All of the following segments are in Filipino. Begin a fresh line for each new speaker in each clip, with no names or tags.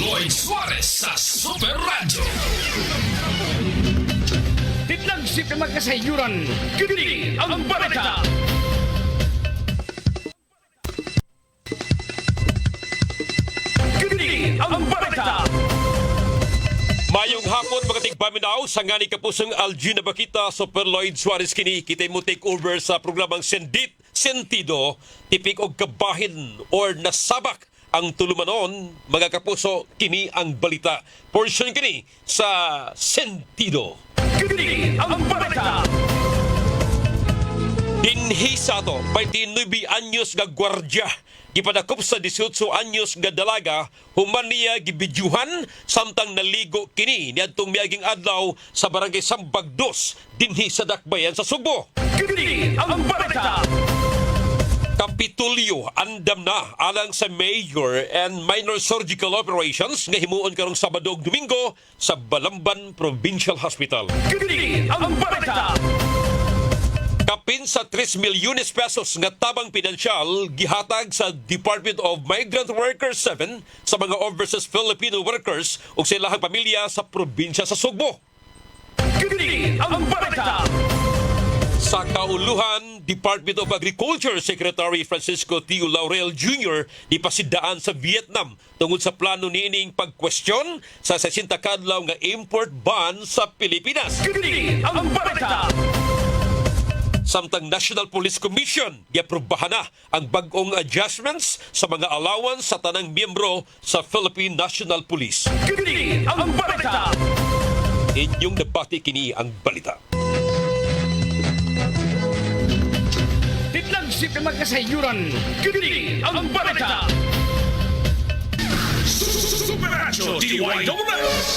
Lloyd Suarez sa Super Radio.
Titlagsip na magkasayuran, kini ang balita. Kini ang balita.
Mayong hapon mga tigpaminaw, sa nga ni kapusong Algina Bakita, Super Lloyd Suarez kini, kita mo take over sa programang Sendit, Sentido, tipik og kabahin or nasabak ang tulumanon, mga kapuso, kini ang balita. Portion kini sa Sentido.
Kini ang balita.
Dinhi sa to, 29 anyos nga gwardya, gipadakop sa 18 anyos nga dalaga, human niya gibidyuhan samtang naligo kini niadtong miaging adlaw sa barangay Sambag 2 dinhi sa Dakbayan sa Subo.
Kini ang balita.
Kapitulyo andam na alang sa major and minor surgical operations nga himuon karong Sabado ug Domingo sa Balamban Provincial Hospital.
Kini ang balita.
Kapin sa 3 milyones pesos nga tabang pinansyal gihatag sa Department of Migrant Workers 7 sa mga overseas Filipino workers ug sa ilahang pamilya sa probinsya sa Sugbo.
Kini ang balita.
Sa kauluhan, Department of Agriculture Secretary Francisco Tio Laurel Jr. ipasidaan sa Vietnam tungod sa plano niining pagkwestiyon sa 60 kadlaw nga import ban sa Pilipinas.
Kini ang balita.
Samtang National Police Commission giaprobahan na ang bag-ong adjustments sa mga allowance sa tanang miyembro sa Philippine National Police.
Kini ang balita.
Inyong nabati kini ang balita.
Titlagsip na magkasayuran, kini ang balita.
Super Radio DYWS.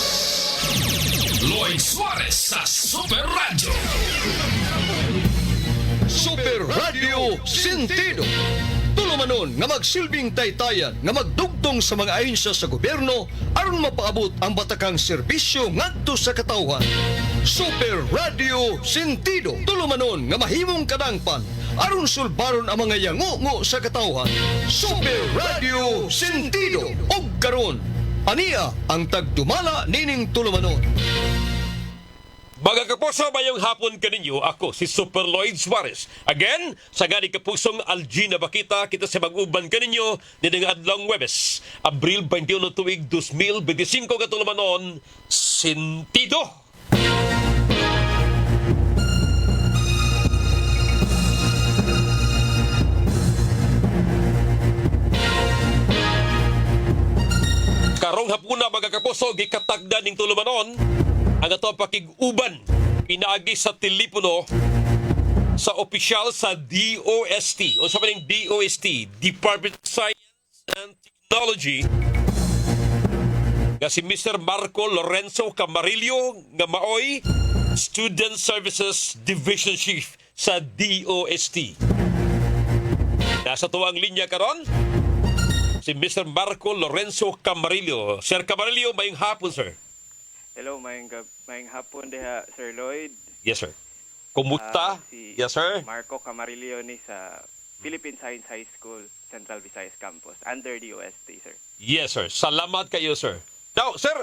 Lloyd Suarez sa Super Radio.
Super Radio Sentido. Tulumanon nga magsilbing taytayan nga magdugtong sa mga ahensya sa gobyerno aron mapaabot ang batakang serbisyo ngadto sa katawhan. Super Radio Sentido. Tulumanon nga mahimong kadangpan aron sulbaron ang mga yango sa katawhan. Super Radio Sentido. Og karon, ania ang tagdumala nining tulumanon.
Mga kapuso, mayong hapon kaninyo, ako si Super Lloyd Suarez. Again, sa gani kapusong Algina Bakita, kita sa mag-uban kaninyo nining adlong Webes, Abril 21 tuig 2025 katulumanon, Sentido. Karong hapuna mga kapuso, gikatagda ning tulumanon ang ato pakig-uban pinaagi sa telepono sa opisyal sa DOST o sa maning DOST, Department of Science and Technology, nga si Mr. Marco Lorenzo Camarillo nga maoy Student Services Division Chief sa DOST. Nasa tuwang linya karon si Mr. Marco Lorenzo Camarillo. Sir Camarillo, mayong hapon, sir.
Hello, maayong hapon diha, Sir Lloyd.
Yes, sir. Kumusta?
Si
Yes, sir.
Marco Camarillo ni sa Philippine Science High School, Central Visayas Campus, under the OST, sir.
Yes, sir. Salamat kayo, sir. Now, sir,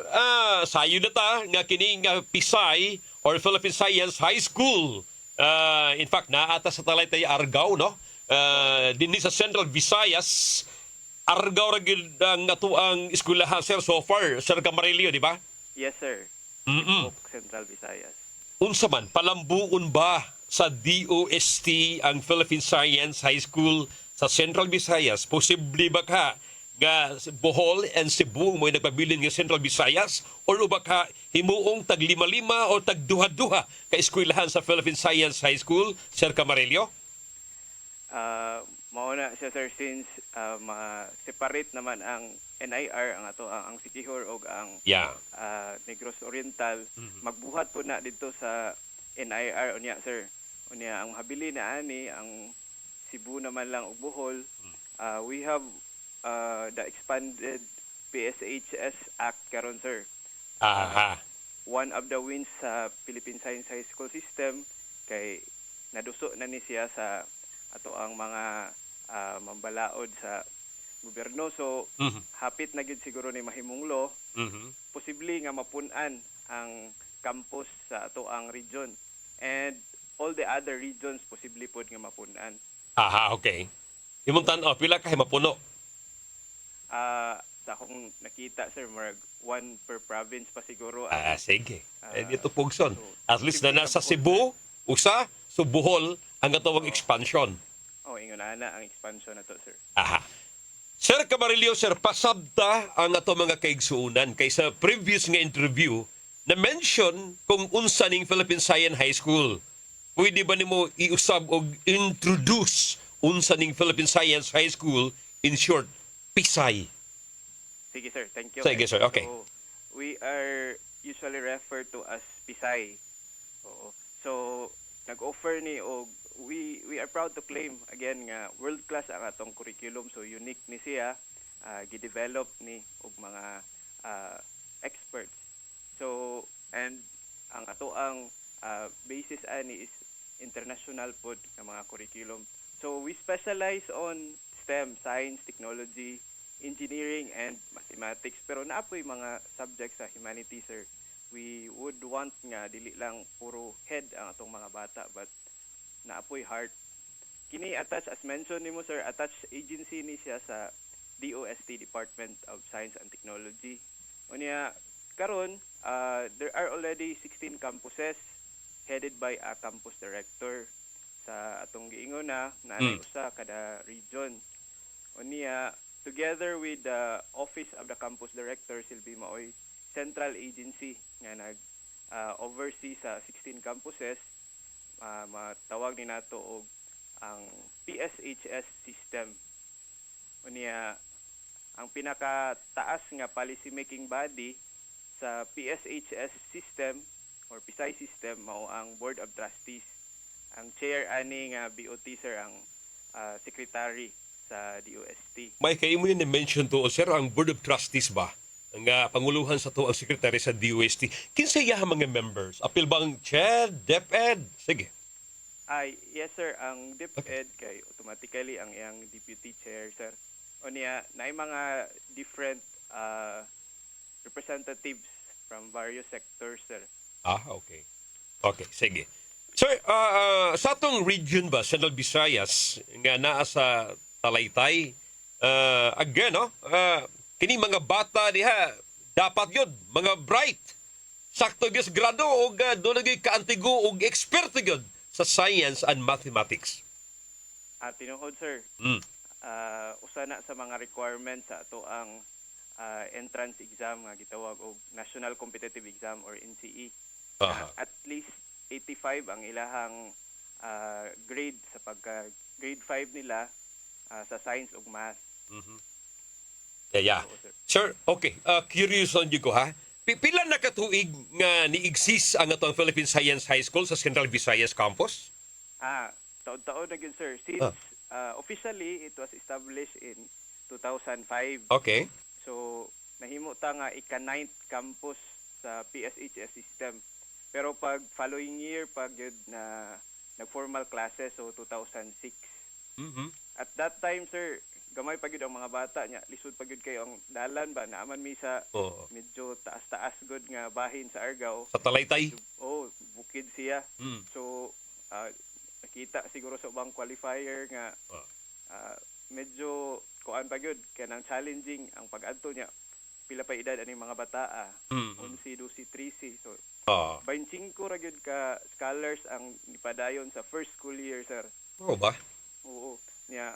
sayo na ta nga kining Pisay or Philippine Science High School. In fact, naata sa Talaytay Argao, no? Dinhi sa Central Visayas, Argao ra gyud ang atuang eskwelahan, sir, so far, Sir Camarillo, di ba?
Yes, sir.
Mm-mm.
Central Visayas.
Unsa man, palambuon ba sa DOST ang Philippine Science High School sa Central Visayas? Posible ba ka nga Bohol and Cebu mo'y nagpabilin nga Central Visayas? Or ba ka himuong tag 5-5 o tag 2-2 ka eskwelahan sa Philippine Science High School, Sir Camarillo?
Mauna siya, sir, since separate naman ang NIR, ang ato ang Siquijor o ang
Yeah.
Negros Oriental. Magbuhat po na dito sa NIR unya, sir. Unya ang habili na ani ang Cebu naman lang og Bohol. We have the expanded PSHS Act karon, sir.
Aha.
One of the wins sa Philippine Science High School system kay naduso na ni siya sa ato ang mga mambalaod sa gobyerno. So hapit na gyud siguro ni mahimong law, posible nga mapun-an ang campus sa ato ang region, and all the other regions posible pod nga mapun-an.
Aha, okay. Imong tan-aw pila ka mapuno?
Sa akong nakita, sir, marag one per province pa siguro.
Sige. Dito pugson.
so,
At least na
posible
nasa
na po,
Cebu, usa, so Bohol, ang atawag expansion.
Ingon ana ang expansion na to, sir.
Aha. Sir Camarillo, sir, pasabta ang ato mga kaigsuunan kay sa previous nga interview na mention kung unsa ning Philippine Science High School. Pwede ba nimo iusab og introduce unsa ning Philippine Science High School, in short, PSI?
Sige, sir. Thank you.
Sige, sir. Okay.
So, we are usually referred to as PSI. Oo. So, nag-offer ni og we are proud to claim again nga world class ang atong curriculum, so unique ni siya, gi-develop ni og mga experts. So, and ang ato ang basis ani is international pod nga mga curriculum. So, we specialize on STEM, science, technology, engineering, and mathematics. Pero naapoy mga subjects sa humanities, sir. We would want nga dili lang puro head ang atong mga bata, but naapoy heart. Kini attached, as mentioned nimo, sir, attached agency ni siya sa DOST, Department of Science and Technology. Unya karon, there are already 16 campuses headed by a campus director sa atong giingon na usa kada region. Unya together with the Office of the Campus Director, silbi maoy central agency nga nag-oversee sa 16 campuses, matawag ni nato og ang PSHS system. Unya, ang pinakataas nga policy making body sa PSHS system or PSI system mao ang Board of Trustees. Ang chair ani nga BOT, sir, ang secretary sa DOST.
May kayo mo yun mention to, sir, ang Board of Trustees ba? Ang panguluhan sa to ang secretary sa DOST. Kinsa iya mga members? Apil ba ang CHED, DepEd? Sige.
Yes, sir. Ang DepEd kay automatically ang iyang deputy chair, sir. O niya, na mga different representatives from various sectors, sir.
Okay. Okay, sige. Sir, sa atong region ba, Central Visayas, nga naa sa Talaytay, again, no? Kini mga bata diha, dapat yun, mga bright. Sakto gyud grado o doon lagi kaantigo o eksperto yun sa science and mathematics.
Tinuod, sir. Usa na sa mga requirements sa ato ang entrance exam nga gitawag og National Competitive Exam or NCE. At least 85 ang ilahang grade sa pagka grade 5 nila sa science ug math.
Yeah. Sir, okay. Curious on ko ha. Pila na katuig nga ni-exist ang atong Philippine Science High School sa Central Visayas campus?
Taon-taon na yun, sir. Since officially it was established in 2005.
Okay.
So nahimo ta nga ika-9th campus sa PSHS system. Pero pag following year pag yun na nag-formal classes, so 2006. At that time, sir, gamay pag yun ang mga bata niya. Lisod pag yun kayo ang dalan ba? Naaman mi sa medyo taas-taas good nga bahin sa Argao.
Sa Talaytay?
Bukid siya. So, nakita siguro sa ubang qualifier nga medyo kuan pag yun. Kaya nang challenging ang pag-adto niya. Pila pa edad aning mga bata. 11, 12, 13. So, 25 ra gyud ka scholars ang nipadayon sa first school year, sir.
Oo ba?
Oo. Niya,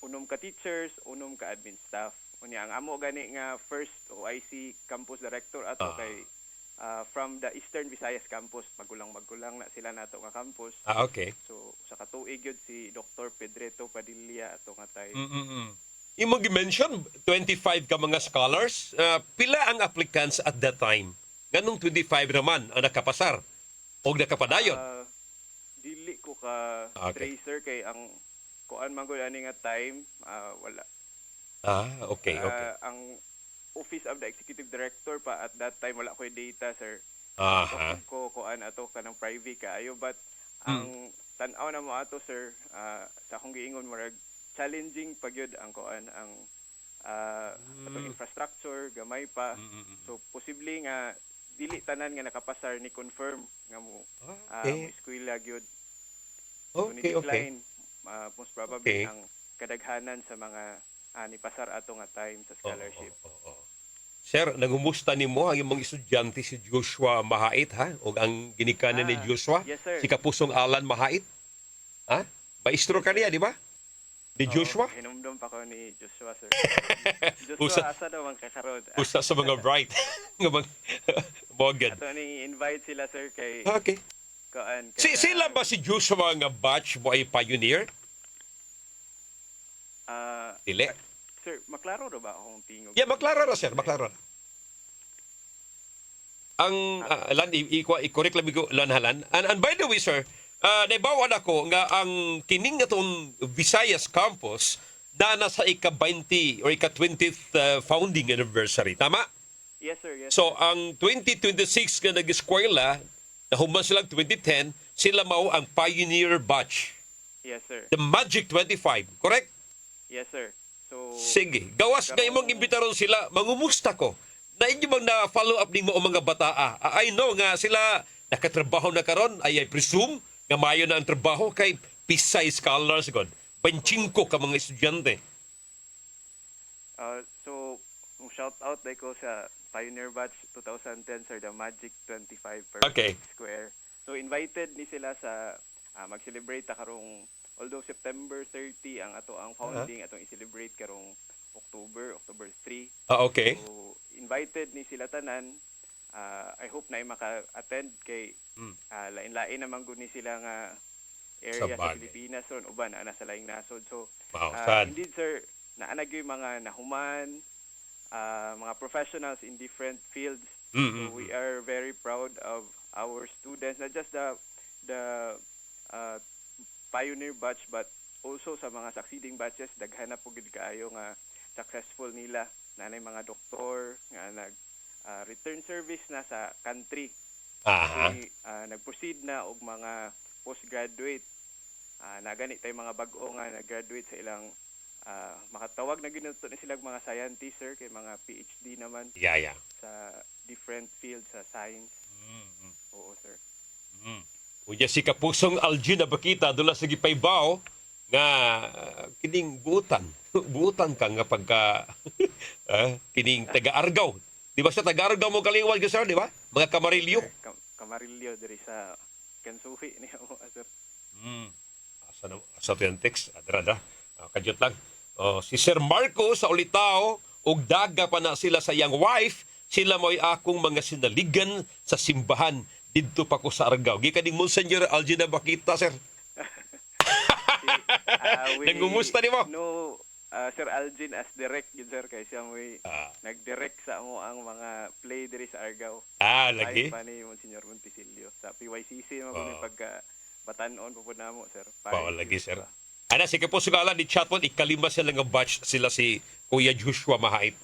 unom ka teachers, unom ka admin staff. Unya ang amo gani nga first OIC campus director ato kay from the Eastern Visayas campus. Magulang na sila nato nga campus.
Okay.
So sa katuig gyud si Dr. Pedreto Padilla ato nga tay.
Imo gi-mention 25 ka mga scholars. Pila ang applicants at that time? Ganong 25 naman ang nakapasar o nakapadayon?
Dili ko ka tracer kay ang kuan man gud ani nga time wala.
Okay.
Ang Office of the Executive Director pa at that time wala ko'y data, sir. Ko kuan ato kanang private kaayo, but ang tan-aw na mo ato, sir, sa akong giingon marag challenging pagyud ang kuan ang atong infrastructure gamay pa. So posible nga dili tanan nga nakapasar ni confirm nga mo
Okay.
mo eskwela gyud. So
Okay, okay.
ni-decline most probably
Okay.
ang kadaghanan sa mga nipasar ato nga time sa scholarship.
Oo. Sir, nagumusta nimo ang imong estudyante si Joshua Mahait ha? O ang ginikanan ni Joshua?
Yes, sir.
Si Kapusong Alan Mahait? Ha? Maestro ka niya, di ba? Ni Joshua?
Oo, hinumdum pa ko ni Joshua, sir.
Usa-
Joshua, asa daw ang kakarod?
Usa sa mga bright. Nga bang Morgan.
Ato ni invite sila, sir, kay
Okay.
Kaan.
Sila ba si Joshua nga batch mo ay pioneer? Dili.
Sir, maklaro ro ba akong tingog?
Yeah, maklaro na sir, maklaro na. Ang lan i-correct lang ko lanhalan. And by the way sir, naibawan ako nga ang kining atong Visayas campus na sa ika-20 or ika-20th founding anniversary. Tama?
Yes, sir. Yes,
So ang 2026 nga nag-eskwela, nahuman silang 2010, sila mao ang pioneer batch.
yes, sir.
The Magic 25, correct?
Yes, sir. So,
Sige, gawas nga imong imbitaron sila, mangumusta ko. Na inyo bang na-follow up nimo o mga bataa? I know nga sila nakatrabaho na karon, I presume nga mayo na ang trabaho kay Pisay Scholars god. 25 ka mga estudyante.
so shout out dai ko sa Pioneer Batch 2010, sir, the Magic 25 per
Okay.
square. So invited ni sila sa mag-celebrate ta karong, although September 30 ang founding, atong i-celebrate karong October 3.
Okay.
So invited ni sila tanan. I hope na maka-attend kay lain-lain naman gud ni sila nga area sa
Sabagay.
Pilipinas ron, uban na sa laing nasod. So
Wow, sad.
indeed, sir, naanag yung mga nahuman, mga professionals in different fields. So we are very proud of our students, not just the pioneer batch, but also sa mga succeeding batches. Daghan na po gid kaayo nga successful nila. Nanay mga doktor nga nag return service na sa country.
Aha.
Nag-proceed na og mga postgraduate. Nagani tay mga bag-o nga nag-graduate sa ilang makatawag na ginuto ni silang mga scientists, sir, kay mga PhD naman
Yeah.
sa different fields sa science. Oo, sir.
Unya si Kapusong Algin na bakita dula sa gipaybaw nga kining buutan. Buutan ka nga pagka kining taga-Argaw. Di ba siya taga-Argaw mo kalingwal sir, di ba? Mga Kamarilyo.
Kamarilyo diri sa Kansuhi niya, sir.
Asa to yung text? Adra. Kadyot lang. Si Sir Marco sa Ulitao, ug daga pa na sila sa iyang wife, sila mo'y akong mga sinaligan sa simbahan didto pa ko sa Argao. Gikaning Monsignor Algina Bakita, sir. Nangumusta ni mo?
No, Sir Algin as direct yun, sir, kay siya mo'y nag-direct sa mo ang mga play diri sa Argao.
Lagi?
Ay pa ni Monsignor Monticelio. Sa PYCC naman kung pagka batanon po na mo, sir.
Lagi, sir. Ana, sige po sugala ni chatbot, ikalima sila nga batch sila si Kuya Joshua Mahait.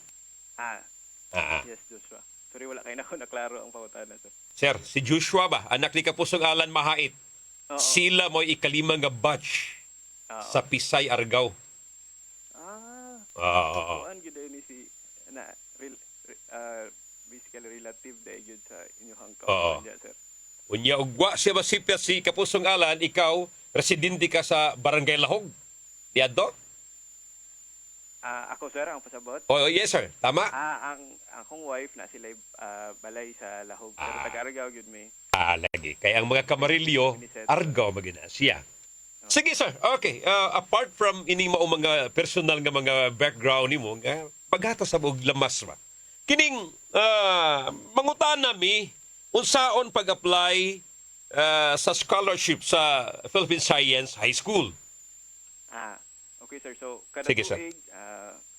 Yes, Joshua. Sorry, wala kayo na ako naklaro ang pangutana, sir.
Sir, si Joshua ba? Anak ni Kapusong Alan Mahait.
Oo.
Sila mo'y ikalima nga batch sa Pisay, Argao.
Kuan gyud ni si basically relative dai gyud sa inyong kawan dia, sir.
Unya ugwa siya masipya si Kapusong Alan, ikaw residente ka sa Barangay Lahog. Diadto?
Ako, sir, ang pasabot.
Oh, yes sir. Tama?
Ang akong wife na sila balay sa Lahog, pero taga-Argao gyud mi.
Lagi. Kaya ang mga Kamarilyo, Argao magina siya. Sige sir, okay. Apart from ini mao mga personal nga mga background nimo, nga paghatas sa og lamas ba. Kining mangutana mi unsaon pag-apply sa scholarship sa Philippine Science High School.
Okay, sir. So kada
Sige, sir.
tuig,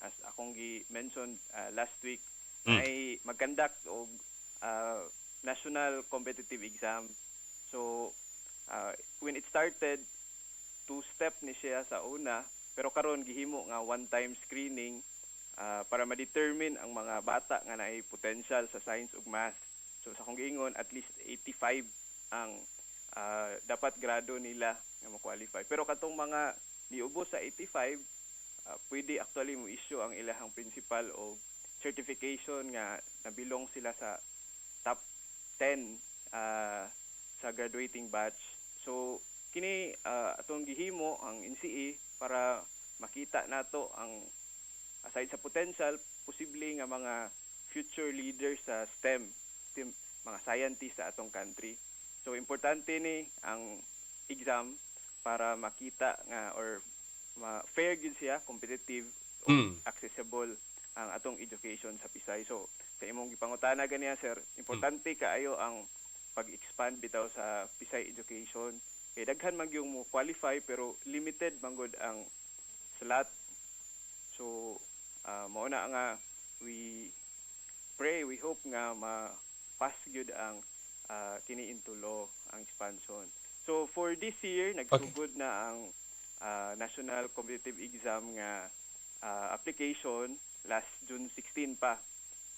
as akong gi-mention last week, ay mag-conduct og national competitive exam. So when it started, two-step ni siya sa una, pero karon gihimo nga one-time screening para ma-determine ang mga bata nga naay potential sa science ug math. So sa akong giingon, at least 85 ang dapat grado nila nga ma-qualify. Pero katong mga niubos sa 85, pwede actually mo issue ang ilahang principal o certification nga nabilong sila sa top 10 sa graduating batch. So kini atong gihimo ang NCE para makita nato ang aside sa potential posible nga mga future leaders sa STEM, mga scientists sa atong country. So importante ni ang exam para makita nga or fair gyud siya, competitive o accessible ang atong education sa Pisay. So sa imong gipangutana ganiya sir, importante kaayo ang pag-expand bitaw sa Pisay education. Kay daghan man gyud mo qualify pero limited manggod ang slot. So mao na nga we pray, we hope nga ma-pass gyud ang kini into law ang expansion. So for this year nagsugod na ang national competitive exam nga application last June 16 pa.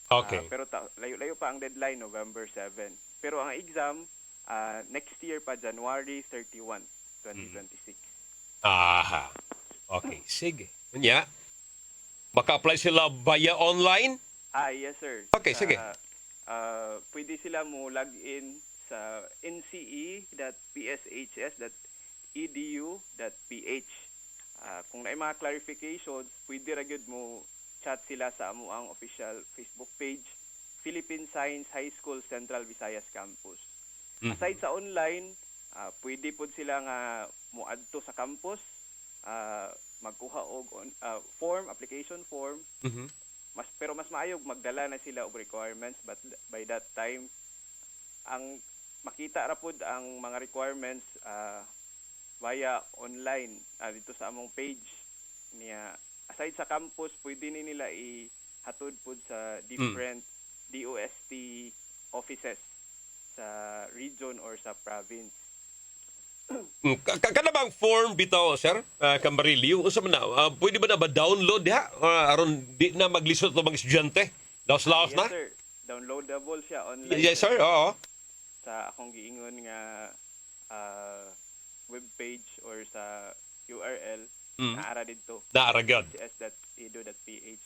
Okay.
Pero layo-layo pa ang deadline November 7. Pero ang exam next year pa January 31, 2026.
Aha. Okay, sige. Nya. Maka-apply sila via online?
Yes sir.
Okay, sige.
Pwede sila mo log in sa nce.pshs.edu.ph. Kung na mga clarifications, pwede ra gyud mo chat sila sa amo ang official Facebook page, Philippine Science High School Central Visayas Campus. Aside sa online, pwede pod sila nga moadto sa campus, magkuha og application form. Pero mas maayog magdala na sila og requirements, but by that time ang makita ra pod ang mga requirements via online dito sa among page niya. Aside sa campus, pwede ni nila ihatod pod sa different DOST offices sa region or sa province.
Kada bang form bitaw, sir? Kambariliw, unsa man na? Pwede ba na ba download diha? Aron di na maglisod to mga estudyante? Laos-laos na?
Yes sir, downloadable siya online.
Yes, sir. Oo.
Sa akong giingon nga webpage or sa URL naara didto.
Naara gyud.
cs.edu.ph.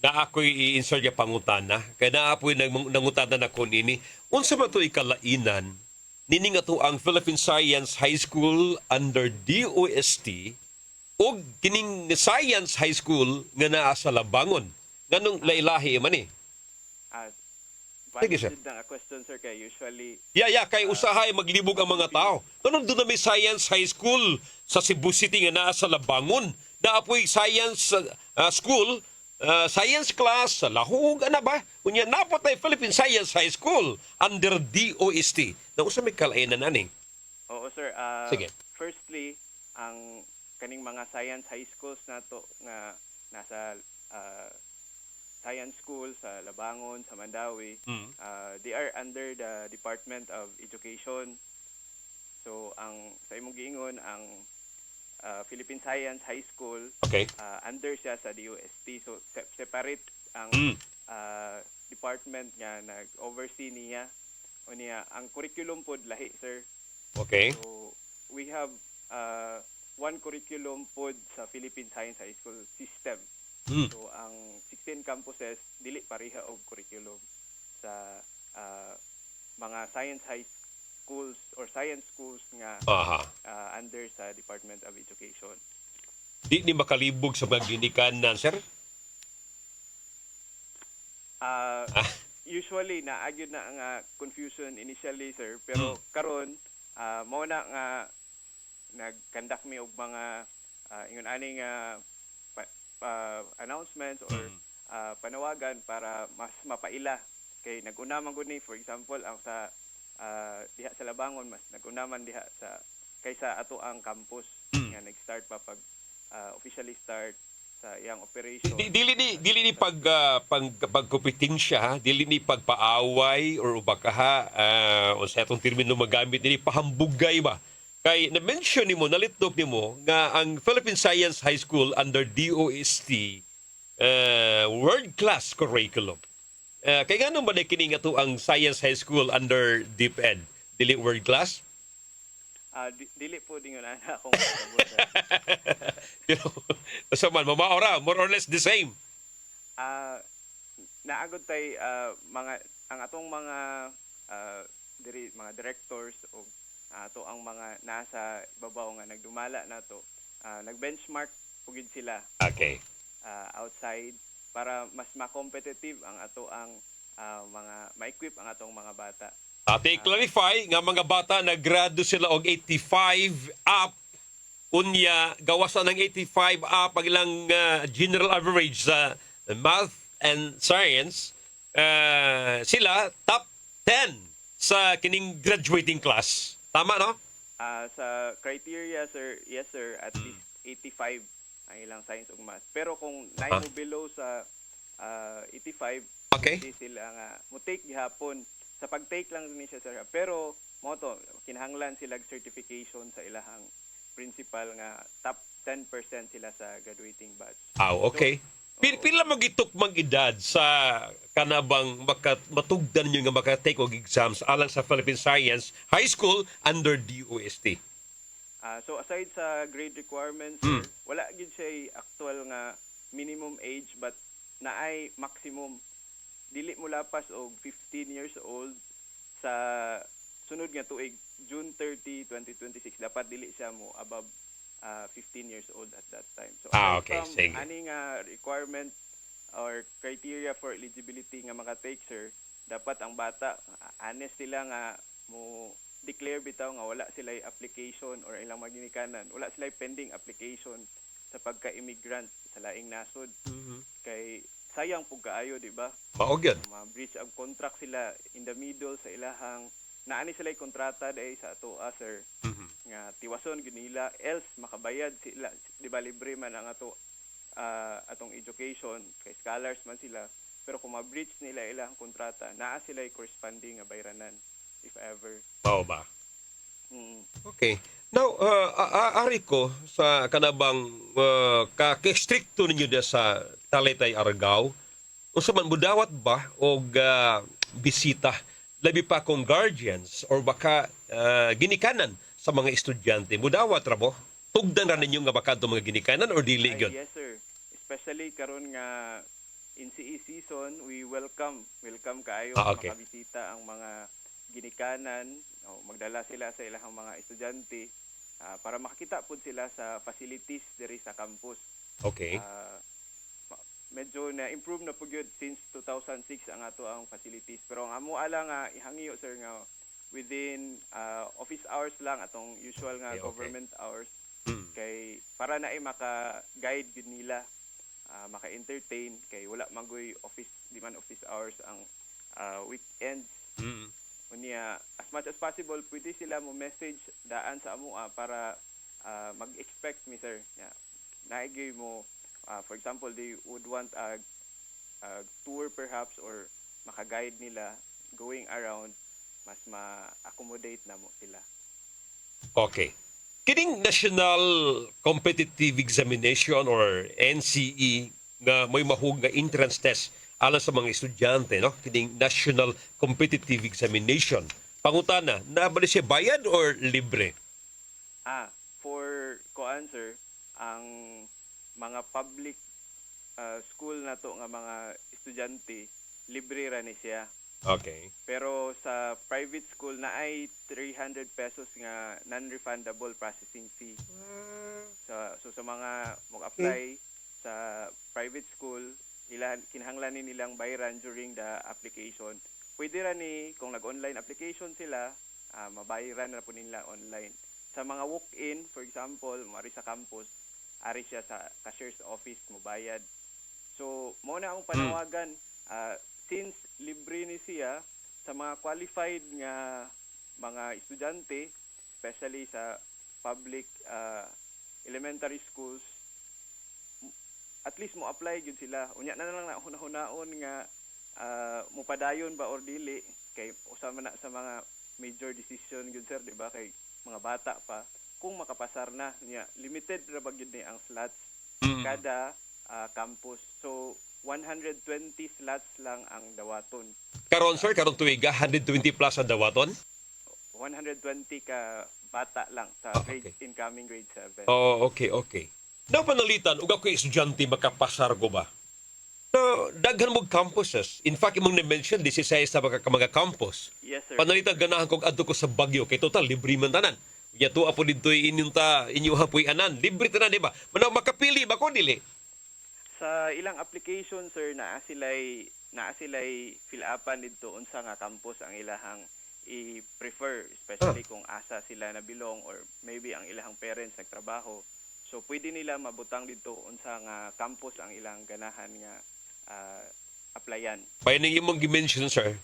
Na ako'y i-insert ya pangutana. Kaya na ako'y nangutana na ko nini. Unsa ba ito ikalainan? Nini nga to ang Philippine Science High School under DOST o kining Science High School nga naa sa Labangon. Nganong lailahi man eh. Sige, sir.
Valid na question sir kay usually
Kay usahay maglibog ang mga tao. Tanong doon na may Science High School sa Cebu City nga naa sa Labangon. Naapoy Science School, Science class sa Lahug, ano ba? Kunya napot ay Philippine Science High School under DOST. Na usa may kalainan aning.
Oo sir.
Sige.
Firstly, ang kaning mga science high schools nato nga nasa science school sa Labangon, sa Mandawi, they are under the Department of Education. So ang sa imong giingon ang Philippine Science High School,
Okay.
under siya sa DOST. So separate ang department nga nag-oversee niya. O niya ang curriculum pod lahi sir.
Okay.
So we have one curriculum pod sa Philippine Science High School system. So ang 16 campuses dili pareha og curriculum sa mga science high schools or science schools nga under sa Department of Education.
Di ni makalibog sa mga ginikanan, sir?
Usually naagyo na nga confusion initially sir, pero karon mao na nga nag-conduct mi og mga ingon aning announcements or panawagan para mas mapaila kay nag-una man gud ni, for example ang sa diha sa Labangon mas nag-una man diha sa kaysa ato ang campus nga nag-start pa pag officially start sa iyang operation.
Dili ni pagkupiting siya, dili ni pagpaaway or baka o sa atong termino magamit dili pahambugay ba. Kay na-mention nimo, nalitok nimo nga ang Philippine Science High School under DOST world-class curriculum. Kay ngano ba kini nga to ang Science High School under DepEd? Dili world-class?
Dili po din yun ana akong kasabot, sir.
You know, so man, mamaora, more or less the same.
Naagod tay mga ang atong mga mga directors o ato ang mga nasa babaw nga nagdumala nato, nag-benchmark pugid sila
Okay.
outside para mas ma-competitive ang ato ang mga ma-equip ang atong mga bata.
Ate, clarify nga mga bata naggrado sila og 85 up. Unya, gawas na ng 85 up ang ilang general average sa math and science. Sila top 10 sa kining graduating class. Tama, no?
Sa criteria, sir, yes sir, at least 85 ang ilang science ug math. Pero kung naay mo below sa 85,
Okay.
hindi sila nga mo take gihapon. Sa pag-take lang ni siya, sir. Pero mo to kinahanglan sila certification sa ilahang principal nga top 10% sila sa graduating batch.
Okay. Pila mo gitukmang edad sa kanabang matugdan nyo nga makatake og exams alang sa Philippine Science High School under DOST?
So aside sa grade requirements, sir, wala gid siya actual nga minimum age but naay maximum dili mo lapas og 15 years old sa sunod nga tuig June 30, 2026 dapat dili siya mo above 15 years old at that time. So
Okay,
from
sige.
ani nga requirement or criteria for eligibility nga makatake, sir, dapat ang bata honest sila nga mo declare bitaw nga wala sila application or ilang maginikanan, wala sila pending application sa pagka-immigrant sa laing nasod. Kay sayang pug kaayo, di ba?
Maog yan.
Ma-breach ang contract sila in the middle sa ilahang naani sila kontrata dai sa ato, sir. Nga tiwason gyud nila else makabayad sila, di ba, libre man ang ato atong education kay scholars man sila, pero kung ma-breach nila ilang kontrata naa sila corresponding nga bayranan if ever.
Mao ba?
Mm.
Okay. Now, ari ko sa kanabang ka-stricto ninyo dia sa Talitay Argao, unsa man budawat ba og bisita labi pa kung guardians or baka ginikanan sa mga estudyante? Budawat ra bo? Tugdan ra ninyo nga baka itong mga ginikanan or dili gyud?
Yes sir, especially karon nga NCE season, we welcome kaayo
Okay.
makabisita ang mga ginikanan o magdala sila sa ilang mga estudyante para makakita pud sila sa facilities diri sa campus.
Okay.
Medyo na-improve na po yun since 2006 ang ato ang facilities. Pero ang amo ala nga ihangyo, sir, nga within office hours lang atong usual nga
Okay.
government hours. Kay para na ay maka-guide yun nila, maka-entertain kay wala magoy office, di man office hours ang weekends. Unya as much as possible pwede sila mo message daan sa amo para mag-expect mi, sir. Naigay mo for example, they would want a tour perhaps or maka-guide nila going around, mas ma-accommodate na mo sila.
Okay. Kining National Competitive Examination or NCE nga may mahug nga entrance test alang sa mga estudyante, no? Kining National Competitive Examination. Pangutana, nabali siya bayad or libre?
For co-answer, ang mga public school na to nga mga estudyante, libre ra ni siya.
Okay.
Pero sa private school na ay 300 pesos nga non-refundable processing fee. So sa mga mag-apply sa private school, kinahanglan nilang bayaran during the application. Pwede ra ni kung nag-online application sila, mabayaran na po nila online. Sa mga walk-in, for example, mari sa campus, ari siya sa cashier's office mo bayad. So mo na akong panawagan, since libre ni siya sa mga qualified nga mga estudyante, especially sa public elementary schools, at least mo apply gyud sila. Unya na lang na hunahon nga mo padayon ba or dili kay usa man na sa mga major decision gyud, sir, di ba, kay mga bata pa kung makapasar na niya. Limited ra ba gyud ni ang slots kada campus. So 120 slots lang ang dawaton.
Karon sir, karong tuiga 120 plus ang dawaton?
120 ka bata lang sa
Ah,
grade
okay.
incoming grade 7.
Oh, okay. Daw panalitan, ug ako estudyante makapasar ko ba? No, daghan mo campuses. In fact, imong na-mention, 16 sa mga campus.
Yes, sir.
Panalitan, ganahan kong adto ko sa Baguio. Kay total, libre man tanan. Yato apo dito inyong hapoy anan. Libre tanan, di ba? Manaw, makapili ba ko, dili?
Sa ilang application, sir, naa sila'y fill-upan dito unsa nga campus ang ilahang i-prefer, especially kung asa sila nabilong or maybe ang ilahang parents nagtrabaho. So pwede nila mabutang dito unsa nga campus ang ilang ganahan nga applyan.
Bayan ng imong gimension, sir.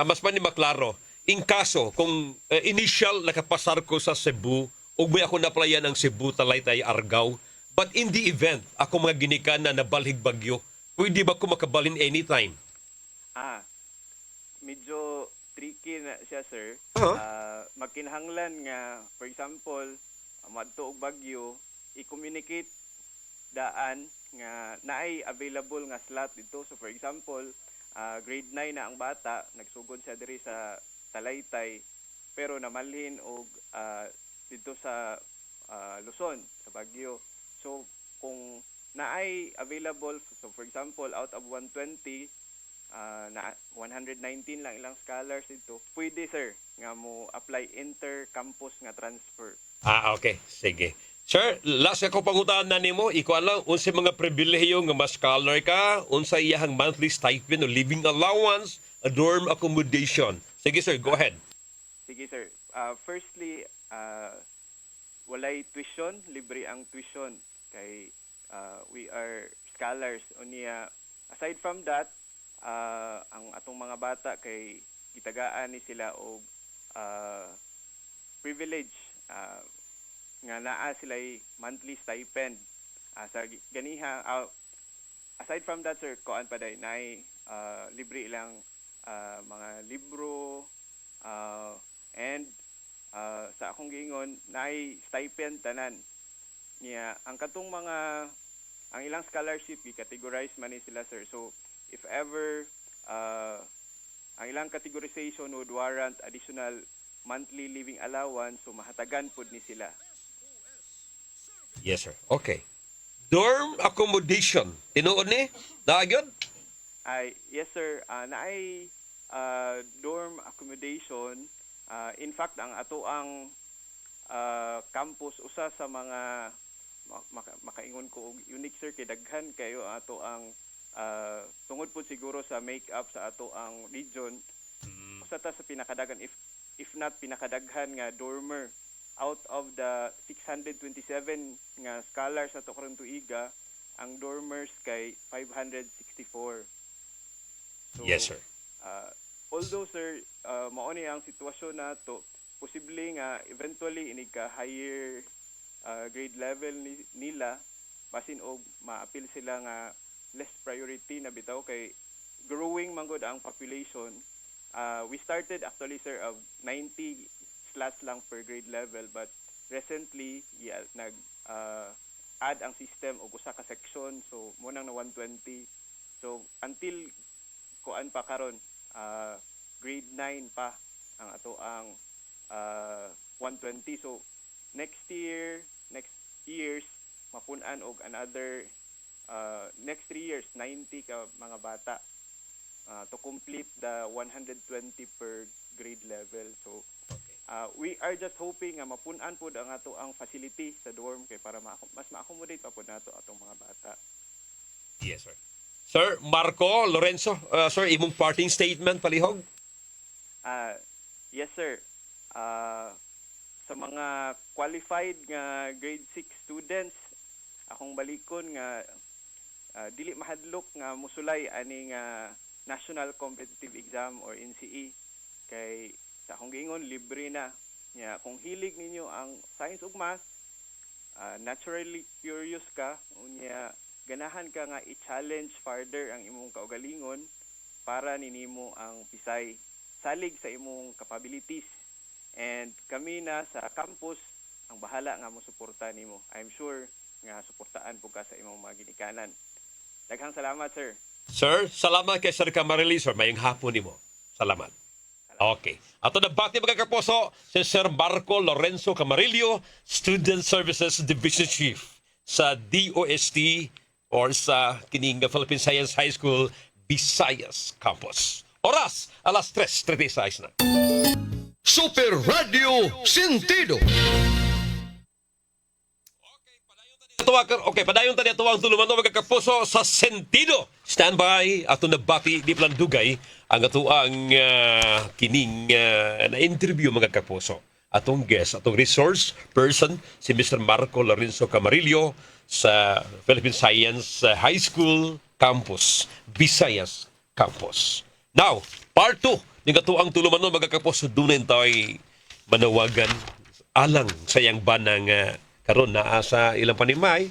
Mas man ni maklaro. In kaso, kung initial nakapasar ko sa Cebu, ug may ako na-applyan ng Cebu, Talaytay, Argao, but in the event, ako mga ginikanan na nabalhig Bagyo, pwede ba ko makabalin anytime?
Medyo tricky na siya, sir. Magkinahanglan nga, for example, madto og Bagyo, i-communicate daan nga naay available nga slot dito. So for example, grade 9 na ang bata, nagsugod siya diri sa Talaytay, pero namalhin og dito sa Luzon, sa Baguio. So kung naay available, so for example, out of 120, na 119 lang ilang scholars dito, pwede, sir, nga mo apply inter-campus nga transfer.
Okay. Sige. Sir, last ako pangutaan na nimo, ikaw lang, unsay mga pribilehiyo nga mas scholar ka, unsay iyahang monthly stipend o living allowance, a dorm accommodation. Sige, sir, go ahead.
Sige, sir. Firstly, walay tuition, libre ang tuition kay we are scholars. Unya, aside from that, ang atong mga bata kay gitagaan ni sila og privilege nga naa sila'y monthly stipend. Sa ganiha, aside from that, sir, koan pa day naay libre ilang mga libro, and sa akong giingon naay stipend tanan niya. Ang katong mga ang ilang scholarship i-categorize man ni sila, sir. So if ever ang ilang categorization would warrant additional monthly living allowance, so mahatagan pud ni sila.
Yes, sir. Okay. Dorm accommodation. Tinuod ni? Daagyon?
Yes, sir. Naay dorm accommodation. In fact, ang ato ang campus usa sa mga makaingon ko og unique, sir, kay daghan kayo ang ato ang tungod po siguro sa make-up sa ato ang region. Usa ta sa pinakadagan, if not pinakadaghan nga dormer. Out of the 627 nga scholars na to karong tuiga, ang dormers kay 564. So,
Yes, sir.
Although, sir, mao ni ang sitwasyon na to, posible nga eventually inig ka higher grade level nila, basin og ma-appeal sila nga less priority na bitaw kay growing man gud ang population. We started actually, sir, of 90 slots lang per grade level, but recently nag add ang system og usa ka section, so mo nang na 120. So until kuan pa karon grade 9 pa ang ato ang 120. So next years mapun-an og another next 3 years 90 ka mga bata to complete the 120 per grade level. So we are just hoping nga mapun-an pud ang ato ang facility sa dorm kay para mas ma-accommodate pa pud nato atong mga bata.
Yes, sir. Sir, Marco, Lorenzo, sir, imong parting statement palihog?
Yes, sir. Sa mga qualified nga grade 6 students, akong balikon nga dili mahadlok nga musulay ani nga National Competitive Exam or NCE kay sa akong giingon libre na. Kung hilig ninyo ang science ug math, naturally curious ka, unya ganahan ka nga i-challenge further ang imong kaugalingon para ninimo ang pisay salig sa imong capabilities. And kami na sa campus ang bahala nga mo suporta nimo. I'm sure nga suportaan po ka sa imong mga ginikanan. Daghang salamat, sir.
Sir, salamat kay Sir Camarili, sir. Mayong hapon nimo. Salamat. Okay. Ato na bati mga kapuso si Sir Marco Lorenzo Camarillo, Student Services Division Chief sa DOST or sa kining Philippine Science High School Visayas Campus. Oras, alas 3:36 na.
Super Radio Sentido.
Okay, padayon tani ato ang tuluman mga kapuso sa sentido. Standby ato nabati di plan dugay ang ato ang kining na interview mga kapuso. Atong guest, atong resource person si Mr. Marco Lorenzo Camarillo sa Philippine Science High School Campus, Visayas Campus. Now, part 2 ng ato ang tuluman mga kapuso dunay tayo manawagan alang sayang banang karon naa sa ilang panimay,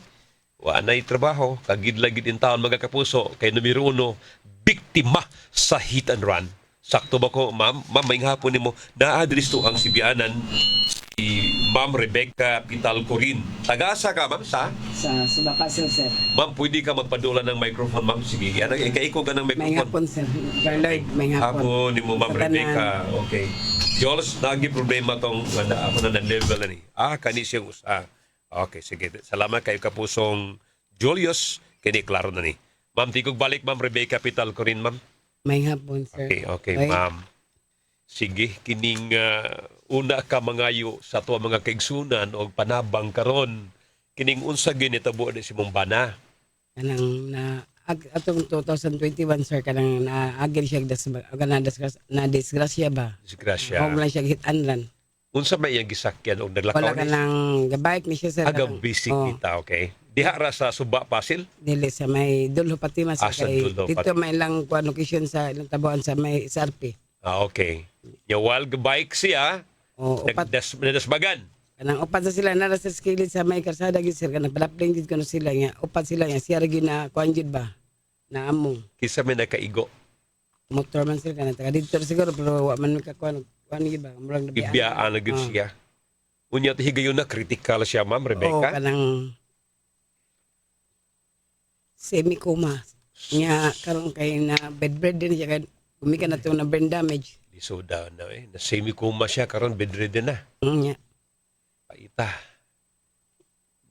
wa nay trabaho, kagid-lagid in taon mga kapuso, kay numero 1, biktima sa hit and run. Sakto ba ko, ma'am? Ma'am, may hapon nimo na-address to ang sibianan si Ma'am Rebecca Pitalcorin. Taga-asa ka, ma'am, sa?
Sa Subapasil, sir.
Ma'am, pwede ka magpadula ng microphone, ma'am. Sige, ano, ikaiko ka ng
May
microphone.
hapon, sir. Garloid, may hapon.
Hapon ni mo, Ma'am
Sa tanan.
Rebecca. Okay. Diyos, nagi problema tong ako na level na ni. Kani siya usa. Okay, sige. Salamat kayo kapusong Julius. Kini klaro na ni. Ma'am, tigog balik, Ma'am Rebecca Pitalcorin, ma'am.
May hapon, sir.
Okay, ma'am. Sige, kining una ka mangayo sa tuwa mga kaigsunan o panabang karon. Kining unsa ginitabo ni si mong bana.
Kanang atong 2021, sir, kanang naagil siya na disgrasya ba?
Disgrasya.
Huwag lang siya hitanlan.
Unsa may iyang gisakyan o naglakaw
Wala
ni?
ka nang gabike ni siya, sir.
Aga
kanang-
basic
oh,
kita, okay? Diha ra sa Suba Pasil?
Dili sa may Dulho Patima, sir.
Sa
Kay
Dulho
dito
Patima.
may ilang location sa ilang tabuan sa may SRP.
Okay. Yung bike siya,
O upat,
nadasbagan.
kanang upat sa sila nara sa skillet sa may karsada gid, sir. Kanang palapling gid kuno sila nga. Upat sila nga siya ra gyud na kuan gid ba? Na among
Kisa may nakaigo.
motor man sila kanang taga dito siguro pero wa man ka kuan gid ba? Murag
Ibiyaan na gud siya. Unya higayon na critical siya, Ma'am
Oo,
Rebecca.
kanang semi-coma. Nya karon kay na bedridden siya kay kumika na to na brain damage.
So down na Na semi-coma siya karon bedridden na.
Nya
Paita.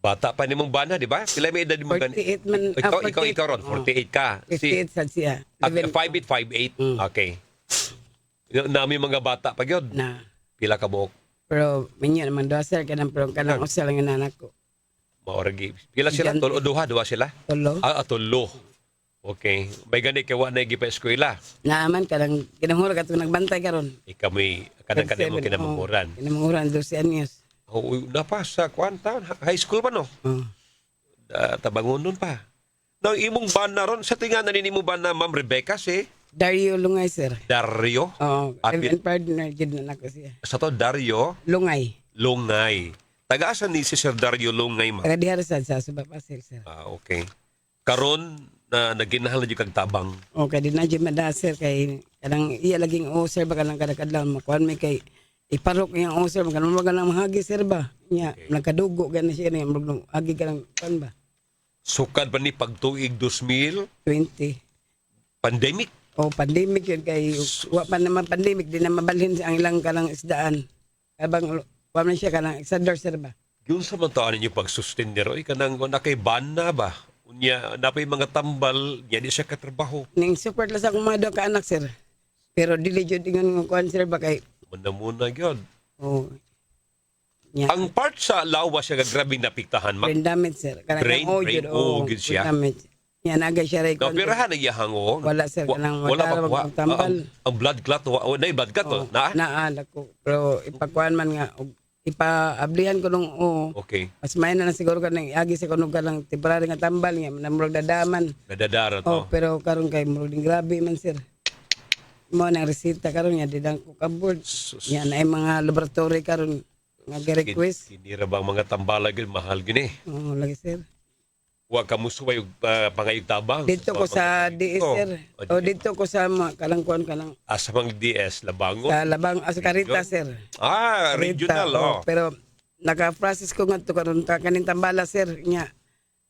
Bata pa ni mong bana, di ba? Pila may edad mo gani?
48 man.
Ikaw ron, 48 ka.
58 sad siya.
5'8", 5'8". Okay. Nami mga bata pa gyud.
Na.
Pila ka buok.
Pero minyo naman doa sir kanang pero kanang usal nga nanak ko.
Maoragi. Pila sila?
Gigante.
Tulo, duha sila?
Tulo.
Tulo. Okay. May gani kay wa na gipa eskwela.
Naaman kanang kinahura ka nagbantay karon.
Ikaw may kanang mo kinamanguran.
Kinamanguran 12 anyos.
Oo, na pa sa kwanta. High school pa no?
Oh.
Tabangon nun pa. Now, imong bana ron, sa tinga na mo ba na Ma'am Rebecca si
Dario Lungay sir.
Dario?
Oh,
At
and partner gid na nako siya.
Sa to, Dario
Lungay.
Lungay. Taga-asa ni si Sir Dario Lungay, ma?
Taga diha sa Subapasil sir.
Okay. Karon na naginahal na kag tabang.
O kay di na dyan madasir kay kanang iya laging sir ba kanang kadakadlaw makuan may kay iparok niyang sir kanang mga kanang mahagi sir ba nya nagkadugo gani siya niya mga agi kanang kuan ba
Sukad pa ni pagtuig 2000,
20
pandemic.
o pandemic yun kay wa pa naman pandemic di na mabalhin ang ilang kanang isdaan abang wa man siya kanang exander sir ba
Yun sa mantaan ninyo pag-sustain ni Roy, kanang nakay bana ba? Unya, napay mga tambal, yan di siya katrabaho.
ning support lang sa akong mga duha ka anak sir pero dili jud ingon kuan sir ba kay
Muna yun.
o nya
Ang part sa lawa siya grabing napiktahan, ma.
brain damage sir kanang
Brain gid siya.
brain damage nya nagay siya ray
No, pero ha nagyahango.
Wala, sir. Kanang wala
pa
ra magtambal.
Ang blood clot, na yung blood clot,
Oh,
na?
naan ako. Pero ipakuan man nga, ipaablihan ko nung
Okay.
mas may na siguro ka nang agi sa kunog ka lang temporary nga tambal nga, na murag dadaman.
Nadadara to.
Pero karon kay murag ding grabe man sir. Mo nang resita karon nga didang ko kabord. Yan ay mga laboratory karon nga request.
Kinira ba ang mga tambala gid mahal gini?
Oh, lagi sir.
Wa ka musuway pangayog tabang.
Dito ko sa DS sir. O dito ko sa mga kalangkuan kanang
Asa mang DS Labango.
sa Labang sa Carita sir.
Regional
Carita, pero naka-process ko nga to karon kaning tambala sir nya.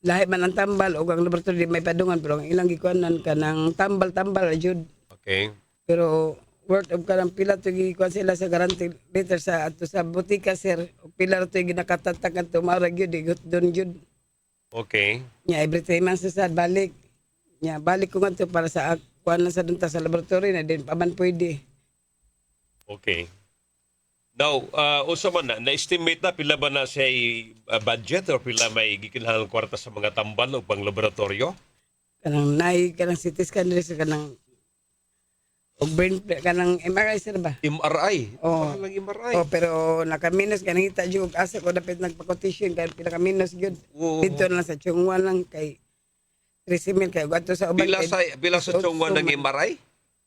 Lahi man ang tambal o ang laboratory may padungan pero ang ilang gikuanan kanang tambal jud.
Okay.
Pero worth of kanang pila to gikuan sila sa guarantee letter sa ato sa butika sir. O pila to ginakatatakan to mara gyud igot don jud.
Okay.
Nya every 3 months sa balik. Nya balik ko ngadto para sa kuan lang sa dunta sa laboratory na din paman pwede.
Okay. Now, unsa man na-estimate na pila ba na siya budget or pila may gikinahanglan kwarta sa mga tambal o pang laboratorio?
Kanang nay kanang CT scan diri sa kanang og brain kanang MRI sir ba?
MRI.
Oo.
Lang MRI.
Oh, pero nakaminos kanang kita jud asa ko dapat nagpa-quotation kay pila ka minus gyud.
Oo.
Dito lang sa Chungwa lang kay 13,000 kay ato sa uban
Pila sa tungwa ng MRI?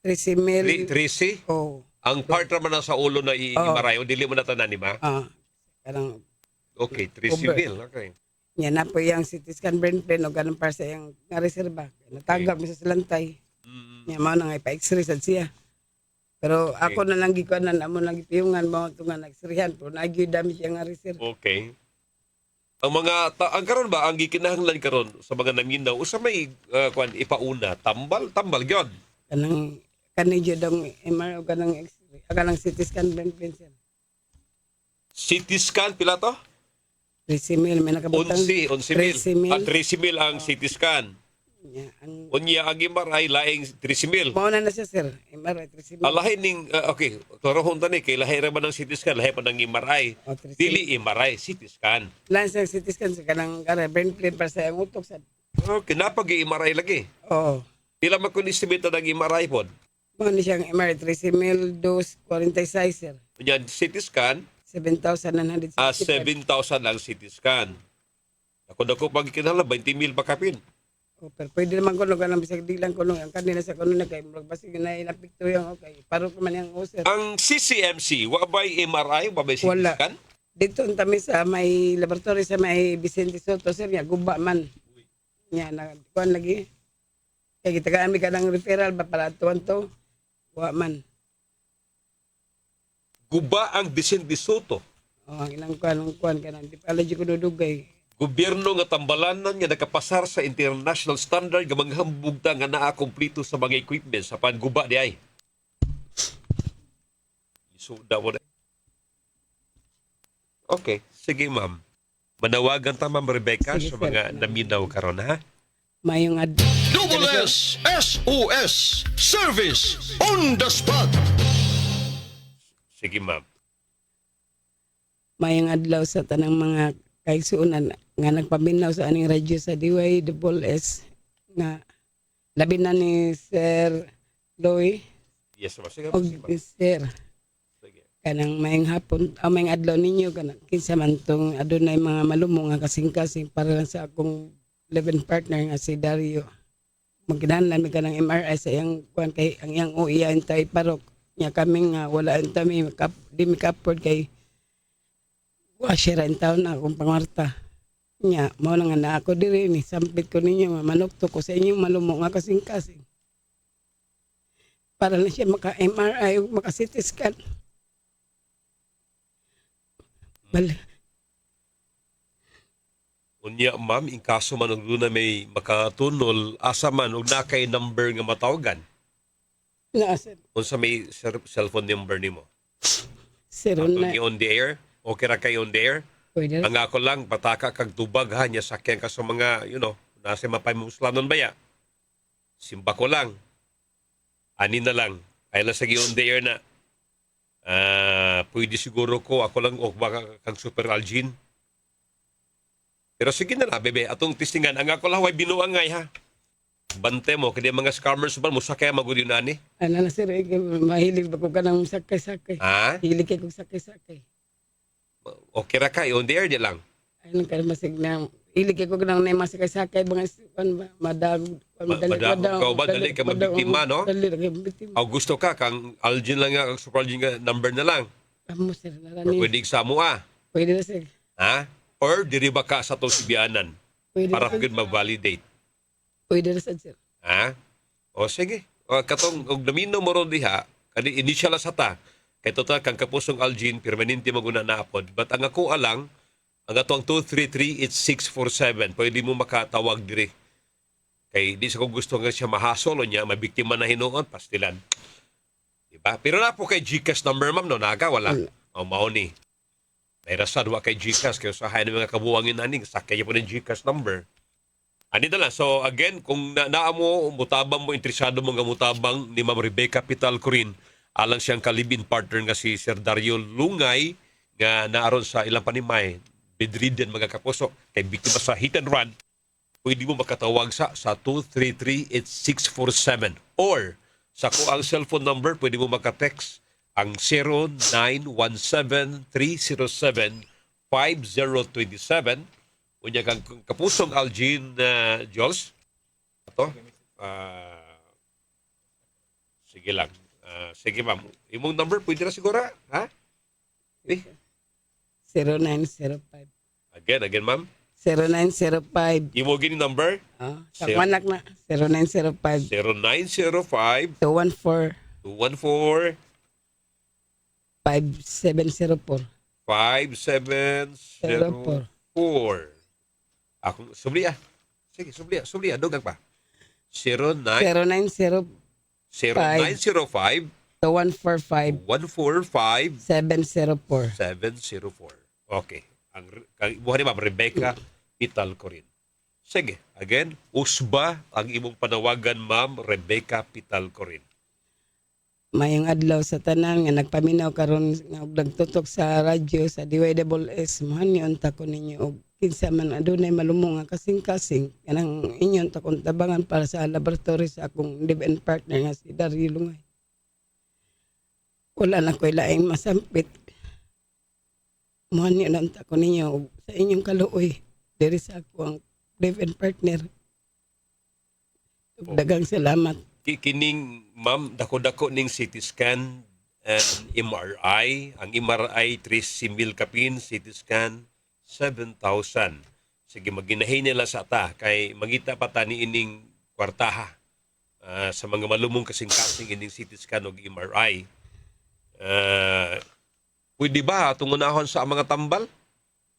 13,000.
13?
Oh.
Ang part naman na sa ulo na MRI o dili mo na tanan ni ma?
Kanang
Okay, 13,000. Okay.
nya na po yung CT scan brain plan o ganun para sa yung nga reserba. Natagap mi sa silantay. Nya mao na nga ipa-x-ray sad siya. Pero ako na lang gikuanan amo lang gipiyungan mo tunga nag-x-rayhan pero nagyud dami siya nga reserva.
Okay. Ang ang karon ba ang gikinahanglan karon sa mga naminaw usa may kwan ipauna tambal gyud.
Kanang jud ang MRI o kanang x-ray, kanang CT scan brain plan sir.
CT scan pila to?
13,000 may nakabutang.
11,000. 13,000 ang CT scan.
Nya ang
Unya ang MRI laing 13,000.
mao na siya sir. MRI 13,000.
Alahin ning okay, klarahon tani kay lahi ra man ang CT scan, lahi pa ng MRI.
O, 13,000.
Dili MRI, CT scan.
Lance ng CT scan sa kanang brain plan para sa yung utok sa.
Okay, napag MRI lagi.
Oo.
Pila man kun estimate ng MRI pod.
Mao ni siyang MRI 13,000 dos 46 sir.
Unya CT scan
7,965.
7,000 lang CT scan. Ako pag kinahanglan 20,000 pa kapin.
Oh, pero pwede naman kuno kanang bisag di lang kuno ang kanina sa kuno na kay murag basig na inapikto yung okay. Paro ko man yung user.
Ang CCMC, wa bay MRI, wa bay CT
Wala.
scan?
Dito tami sa may laboratory sa may Vicente Soto sir ya guba man. Nya na kuan lagi. Kay gitagaan mi kanang referral ba para tuwan to. Wa man.
Guba ang Vicente Soto.
Oh, ang ilang kuan kanang di pala di ko dudugay.
Gobyerno nga tambalanan nga nakapasar sa international standard nga manghambog ta nga naa kompleto sa mga equipment sa panguba di ay. Isuda mo na. Okay, sige ma'am. Manawagan ta ma'am Rebecca
Sige,
sa
sir.
mga naminaw karon ha.
Mayong
Double S SOS Service on the spot.
Sige ma'am.
mayang adlaw sa tanang mga kaigsuonan nga nagpaminaw sa aning radyo sa DYSS nga labi na ni Sir Loy
Yes ma'am. Sige
o
ma'am.
Sir
Sige.
kanang mayang hapon mayang adlaw ninyo kanang kinsa man tong adunay mga malumo nga kasing-kasing para lang sa akong living partner nga si Dario magkinahanglan mi kanang MRI sa iyang kuan kay ang iyang OIA intay parok nya kami nga wala mi di mi ka-afford kay wasira in taon na akong pangarta nya mao na nga na ako diri ni sampit ko ninyo manukto ko sa inyong malumo nga kasing-kasing para lang siya maka MRI o maka CT scan
Unya ma'am, in kaso man og na may makatunol, asa man og nakay number nga matawagan.
na sir
Unsa may cellphone number nimo?
sir
Atong
na
on the air? Okay ra kay on the air?
pwede
Ang ako lang, pataka kag tubag ha, niya sakyan ka sa mga, nasa mapamuslanon ba ya? Simba ko lang. Ani na lang. Ay lang sa on the air na. Pwede siguro ko, ako lang, o baka kang super algin. Pero sige na bebe, atong tistingan. Ang ako lang, way binuangay ha. Bante mo, kaya mga scammers ba, musakay magod yun ani?
ano na sir mahilig ba ko ka ng sakay-sakay
Ha?
hilig kay kong sakay-sakay
Okay ra ka, on the air di lang.
ayun ka masig na hilig kay ko ng na masakay-sakay mga madag
Ikaw ba, dali ka mabiktima, no?
dali ka mabiktima
O gusto ka, kang algin lang nga, kang super algin nga, number na lang.
amo sir
Or
narani
pwede sa mo
pwede na sir
ha? Or diri ba ka sa itong sibianan
pwede
para
na
kagid ma-validate.
pwede na sir
Ha? O sige. O katong og namino mo ron diha, kani initial sa ta. Kay total kang kapusong algin permanente maguna na apod. But ang ako alang ang atong 233-8647 pwede mo makatawag diri. Kay di sa ko gusto nga siya mahasol o niya mabiktima na hinuon pastilan. Diba? Pero na po kay GCash number, ma'am, no? Naga, wala.
Wala.
O, mao ni. May rason, wa kay GCash. Kaya usahay ng mga kabuwangin aning, sakay po ng GCash number. Ani na lang. So, again, kung naa mo, mutabang mo, interesado mo nga mutabang ni Ma'am Rebecca Pital Corin, alang siyang kalibin partner nga si Sir Dario Lungay, nga naaron sa ilang panimay, bedridden mga kapuso, kay biktima sa hit and run, pwede mo makatawag sa 233-8647 or sa kuang cellphone number, pwede mo makatext ang 0917-307-5027. Unya kang kapusong Algene Jules. Ito. Sige lang. Sige ma'am. Imong number, pwede na siguro? Ha? Eh?
0905.
Again ma'am.
0905.
Imo gini number?
Sa manak na. 0905.
0905
214
214
5704.
5704. Ako, subliya. Sige, subliya. Dugang pa. 0905
215
145
704.
704. Okay. Ang buhay ni Ma'am Rebecca Pital Corin. Sige, again, usba ang imong panawagan, Ma'am Rebecca Pital Corin.
Mayong adlaw sa tanan nga nagpaminaw karon nga og nagtutok sa radyo sa DYSS mohan ta ko ninyo og kinsa man adunay malumong nga kasing-kasing kanang inyon ta kong tabangan para sa laboratory sa akong live-in partner nga si Dario Lungay. Wala na ko'y laing masampit. Mohan yun ta ko ninyo og sa inyong kaluoy diri sa akong live-in partner. Dagang salamat.
Kining, ma'am, dako-dako ning CT scan and MRI. Ang MRI, 13,000 kapin, CT scan, 7,000. Sige, maginahin nila sa ta, kay magita pa ta ni ining kwartaha sa mga malumong kasing-kasing ining CT scan o MRI. Pwede ba tungunahon sa mga tambal?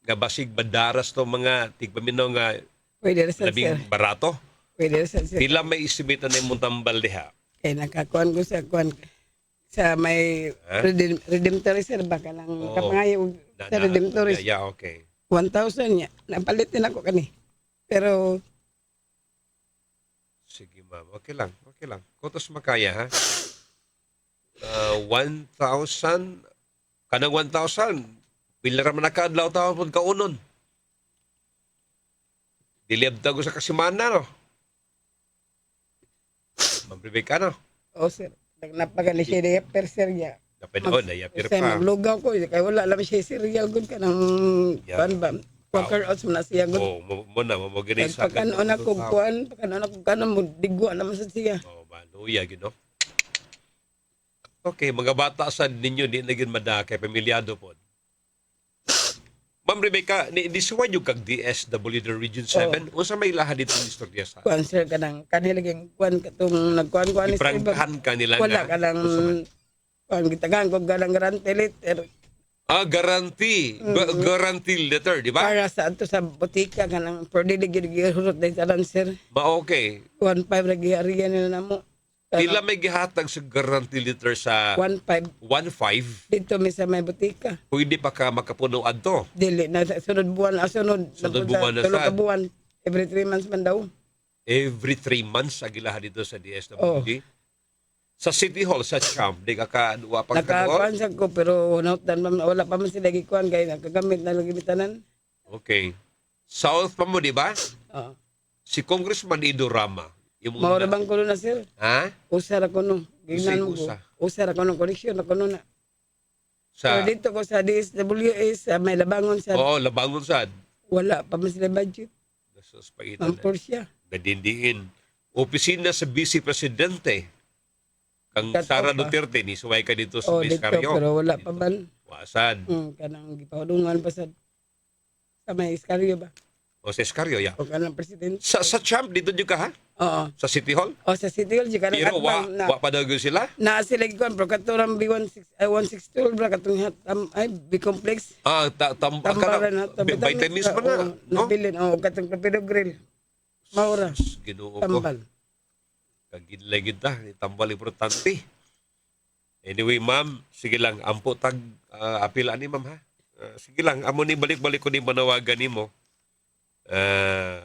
Nga basig badaras to mga tigpaminaw nga
Pwede rin sa sir.
labing barato?
Pwede rin sa sir.
Pila may estimate na imong tambal diha?
Kaya nakakuan ko sa kuan sa may redemptory sir baka lang kapangayo sa redemptory.
Yeah, okay.
1,000 niya. Napalit din ako kani. Pero
Sige, ma'am. Okay lang. Kutos makaya, ha? 1,000. Kanang 1,000. Pila raman nakaadlaw tao po kaunon. Dilibta ko sa kasimana, no? Ma'am Rebecca, no?
oh sir, napagali siya diya per sir niya.
Napanoon, nayapir
Sa
pa.
maglugaw ko kay wala lang siya serial gud ka ng
Yeah.
kuan ba. Quaker oats man na siya gud.
Oh, mo na, mo ganay sa
Pagkanon ako kuan, pagkanon ako kanon mo digwa naman sa siya.
Oh, maluya, gino. Okay, mga bata sa ninyo, di na gin madakay, pamilyado po. Ma'am Rebecca, nisuwa yung kag DSWD Region 7? Unsa may lahat dito ng istorya sa?
Kuan sir kanang kanilaging kuan katong nagkuan-kuan ni sir.
Iprangkahan ka nila
Wala ka lang kuan gitagan ko ganang guarantee letter
guarantee. Guarantee letter, di ba?
para sa ato sa botika kanang pwede gihurot din sa sir.
Okay.
1.5 ra giharian nila namo.
Pila may gihatag sa guarantee letter sa
1.5
1.5?
dito mi sa may botika.
Pwede pa ka makapuno adto.
Dili na sa sunod buwan sunod.
Sunod buwan na
Tulo ka
sad.
buwan. Every 3 months man daw.
Every 3 months agilahan dito sa DSWD. Sa City Hall, sa Champ, di ka kanuwa pang kanuwa?
Nakakuan sa ko pero wala pa man sila gikuan kay nakagamit na lagi bitanan.
Okay. South pa mo, di ba?
Oo.
Si Congressman Ido Rama. Yung
Mao ra bang kuno na sir?
Ha?
Usara ko no. Gignan mo ko.
Usa.
Usara ko no koneksyon ako no na.
Sa,
So dito ko sa DSWS sa may labangon sa
oo, Labangon Sad.
wala pa man sila budget.
Sus, paitan na.
Mampor siya.
Nadindiin. Opisina sa Vice Presidente. Kang
Cut
Sara
off,
Duterte, ni suway ka dito sa
Oh, dito
Miscarrio.
pero wala pa man.
Wasan.
Kanang gipahudungan pa sa may iskaryo ba?
O sa Escarrio, ya.
O kanang presidente.
Sa Champ, dito nyo ka, ha?
Oo.
Sa City Hall?
O sa City Hall, kanang
Pero wa,
atbang na.
wa pa daw sila?
Na sila gikuan pero katurang B162 bra katong ay B-complex.
Akala,
Tambaran na
vitamins pa na. No?
Nabilin o katong Torpedo Grill. Maura.
Ginoo ko.
Tambal.
Kagidlay kita. Tambal importante. Anyway, ma'am, sige lang, ampo tag apil ani ma'am ha. Sige lang, amo ni balik-balik ko ni manawagan nimo.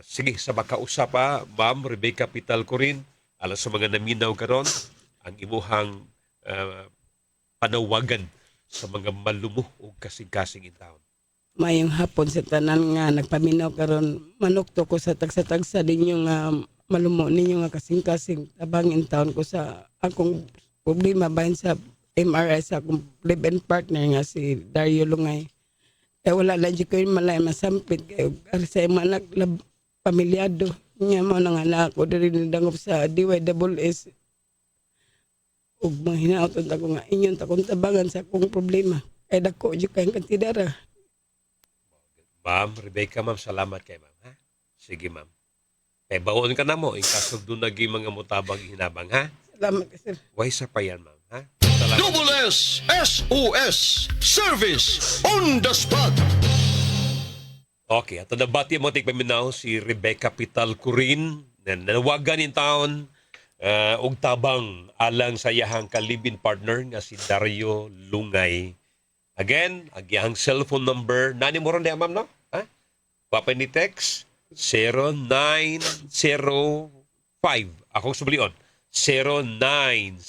Sige, sa makausap pa, ma'am Rebecca Pital ko rin, alas sa mga naminaw karon ang imuhang panawagan sa mga malumuh o kasing-kasing in town.
Mayong hapon sa tanan nga nagpaminaw karon manukto ko sa tagsa-tagsa ninyo nga malumo ninyo nga kasing-kasing tabangin taon ko sa akong problema bahin sa MRI sa akong live-in partner nga si Dario Lungay. Kaya wala lang di ko yung malay masampit kayo sa mga anak pamilyado niya mo nga anak ko diri nidangop sa DYSS ug mga hinaoton ako nga inyon takong tabangan sa akong problema kay dako di kayong kantidara.
Ma'am Rebecca, ma'am, salamat kay ma'am ha. Sige ma'am. Kay baon ka na mo, in kasog doon naging mga mutabang hinabang ha.
Salamat ka sir.
Why sa pa yan ma'am ha. Salamat.
Double S SOS Service on the spot.
Okay, ato nabati mo tigpaminaw si Rebecca Pital Kurin na nanawagan in town og tabang alang sa iyahang kalibin partner nga si Dario Lungay. Again, ang iyahang cellphone number, nani mo ron niya ma'am no? Ha? Papa ni text 0905. Akong sublion. 0905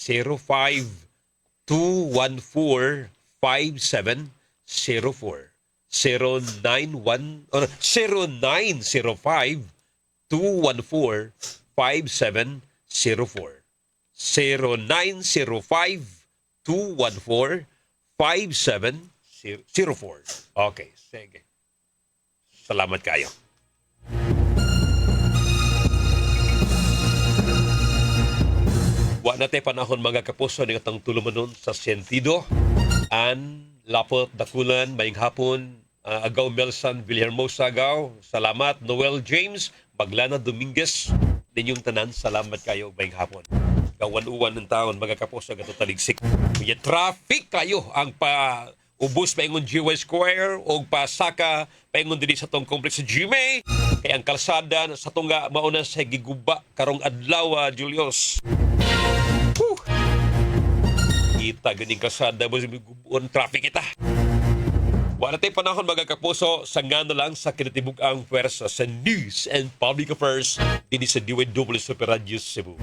214 5704 0905 214 5704 0905 214 5704. Okay, sige. Salamat kayo. Wa natin panahon mga kapuso ng atang tulumanon sa sentido. An Lapot Dakulan, maying hapon, Agaw Melsan Villarmosa Agaw. Salamat Noel James, Baglana Dominguez. Ninyong tanan, salamat kayo maying hapon. Kawan-uwan ng taon, mga kapuso, gato taligsik. May traffic kayo ang ubus paingon GY Square o pasaka paingon dili sa tong complex sa GMA. Kaya ang kalsada sa tong mauna sa giguba karong adlaw, Julius. Kita ganing kalsada mo gigubuon traffic kita. Wala tayo panahon mga kapuso sa ngano lang sa kinatibuk ang pwersa sa News and Public Affairs din sa DWW Super Radio Cebu.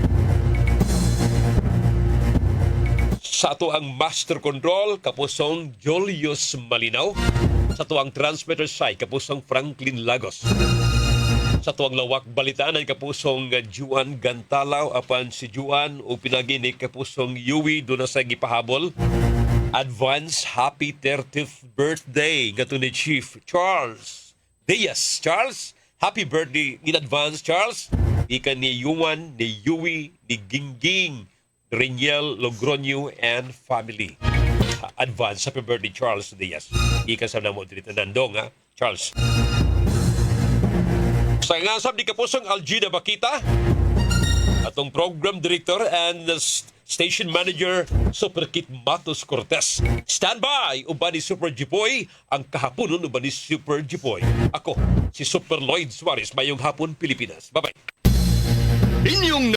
Sa ato ang Master Control, kapusong Julius Malinaw. Sa ato ang Transmitter Site, kapusong Franklin Lagos. Sa ato ang Lawak Balitaan, kapusong Juan Gantalaw. Apan si Juan o pinaginik kapusong Yui doon na sa gipahabol. Advance happy 30th birthday nga to ni Chief Charles Diaz. Charles, happy birthday in advance, Charles. Ika ni Yuan, ni Yui, ni Gingging, Reniel Logroño and family. Advance happy birthday, Charles Diaz. Ika sa namo dito nandong ha, Charles. Sa ngasab ni kapusong Algina Bakita, atong program director and station manager Super Kit Matos Cortez. Stand by uban ni Super Jipoy, ang kahaponon uban ni Super Jipoy. Ako si Super Lloyd Suarez, mayong hapon Pilipinas. Bye-bye.
Inyong